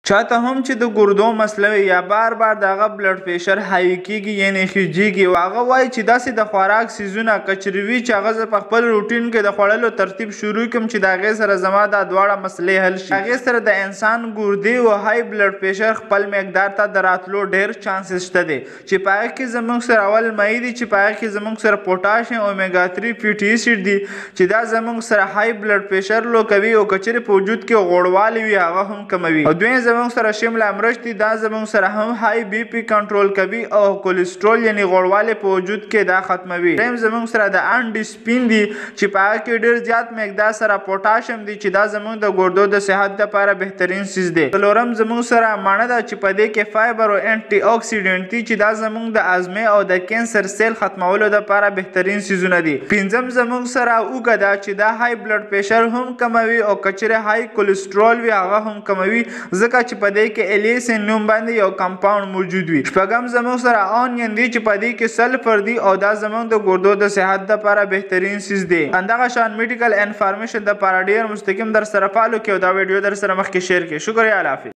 چاته هم چې د ګردو مسله وي یا بار بار دغه بلډ پریشر های کیږي یعنی خیجیږي او هغه وایي چې داسې د خوراک سیزونه کچروي چې هغه زه په خپل روټین کې د خوړلو ترتیب شروع کړم چې د هغې سره زما دا دواړه مسلې حل شي. هغې سره د انسان ګردې او های بلډ پریشر خپل مقدار ته د راتلو ډېر چانسز شته دی چې په هغې کې زموږ سره اول مایع دي چې په هغې کې زموږ سره پوټاشیم اومیګا 3 فیټي ایسډ دي چې دا زموږ سره های بلډ پریشر لو کوي او که چیرې په وجود کې غوړوالی وي هغه هم کموي. او دویم زموږ سره شمله مرچ دي دا زموږ سره هم های بی پی کنټرول کوي او کولیسټرول یعنی غوړوالی په وجود کې دا ختموي. دریم زموږ سره د انډي سپین دي چې په هغه کې ډېر زیات مقدار سره پوټاشیم دي چې دا زموږ د ګردو د صحت لپاره بهترین سیز دی. څلورم زموږ سره مڼه ده چې په دې کې فایبر او انټي اکسیډنټ دي چې دا زموږ د ازمې او د کینسر سیل ختمولو لپاره بهترین سیزونه دي. پنځم زموږ سره اوږه ده چې دا های بلډ پریشر هم کموي او که چیرې های کولیسټرول وي هغه هم کموي ځکه چې په دې کې الیسین نوم باندې یو کمپاوند موجود وي. شپږم زموږ سره اونین دي چې په دې کې سلفر دي او دا زموږ د ګردو د صحت لپاره بهترین سیز دی. همدغه شان میډیکل انفارمیشن دپاره ډېر مستقیم در سره فالو کړئ او دا ویډیو در سره مخکې شیر کړئ. شکریه. الله حافظ.